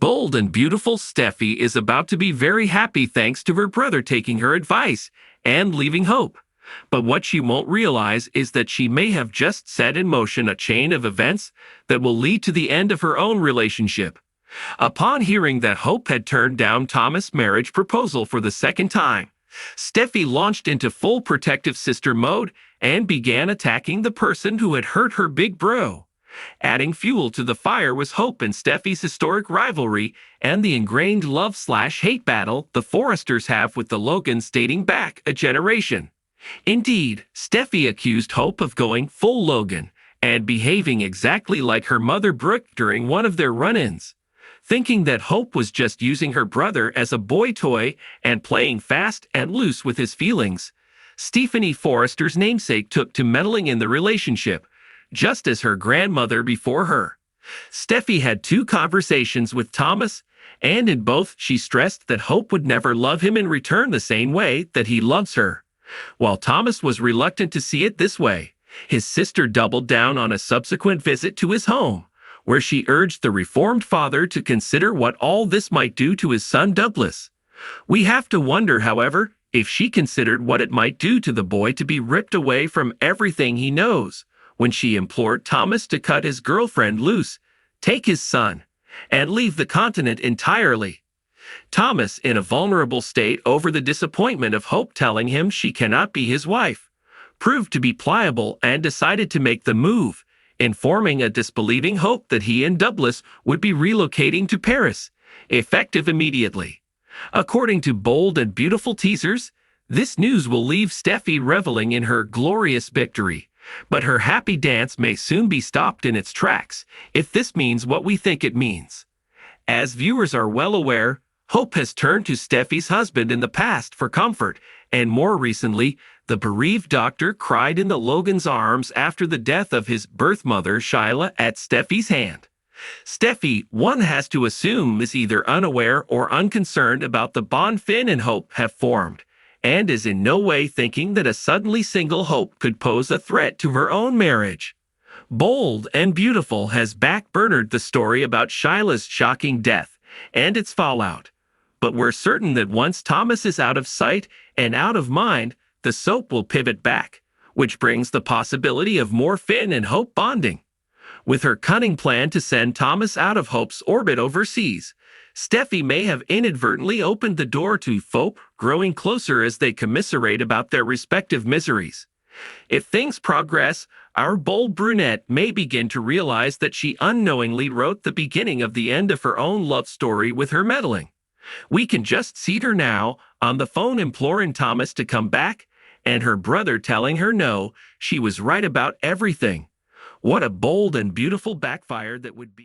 Bold and beautiful Steffi is about to be very happy thanks to her brother taking her advice and leaving Hope. But what she won't realize is that she may have just set in motion a chain of events that will lead to the end of her own relationship. Upon hearing that Hope had turned down Thomas' marriage proposal for the second time, Steffi launched into full protective sister mode and began attacking the person who had hurt her big bro. Adding fuel to the fire was Hope and Steffi's historic rivalry and the ingrained love/hate battle the Forresters have with the Logans dating back a generation. Indeed, Steffi accused Hope of going full Logan and behaving exactly like her mother Brooke during one of their run-ins. Thinking that Hope was just using her brother as a boy toy and playing fast and loose with his feelings, Stephanie Forrester's namesake took to meddling in the relationship, just as her grandmother before her. Steffi had 2 conversations with Thomas, and in both she stressed that Hope would never love him in return the same way that he loves her. While Thomas was reluctant to see it this way, his sister doubled down on a subsequent visit to his home, where she urged the reformed father to consider what all this might do to his son Douglas. We have to wonder, however, if she considered what it might do to the boy to be ripped away from everything he knows, when she implored Thomas to cut his girlfriend loose, take his son, and leave the continent entirely. Thomas, in a vulnerable state over the disappointment of Hope telling him she cannot be his wife, proved to be pliable and decided to make the move, informing a disbelieving Hope that he and Douglas would be relocating to Paris, effective immediately. According to bold and beautiful teasers, this news will leave Steffi reveling in her glorious victory, but her happy dance may soon be stopped in its tracks if this means what we think it means. As viewers are well aware, Hope has turned to Steffi's husband in the past for comfort, and more recently, the bereaved doctor cried in the Logan's arms after the death of his birth mother Shyla at Steffi's hand. Steffi, one has to assume, is either unaware or unconcerned about the bond Finn and Hope have formed, and is in no way thinking that a suddenly single Hope could pose a threat to her own marriage. Bold and Beautiful has backburnered the story about Shyla's shocking death and its fallout, but we're certain that once Thomas is out of sight and out of mind, the soap will pivot back, which brings the possibility of more Finn and Hope bonding. With her cunning plan to send Thomas out of Hope's orbit overseas, Steffi may have inadvertently opened the door to Hope growing closer as they commiserate about their respective miseries. If things progress, our bold brunette may begin to realize that she unknowingly wrote the beginning of the end of her own love story with her meddling. We can just see her now, on the phone imploring Thomas to come back, and her brother telling her no, she was right about everything. What a bold and beautiful backfire that would be.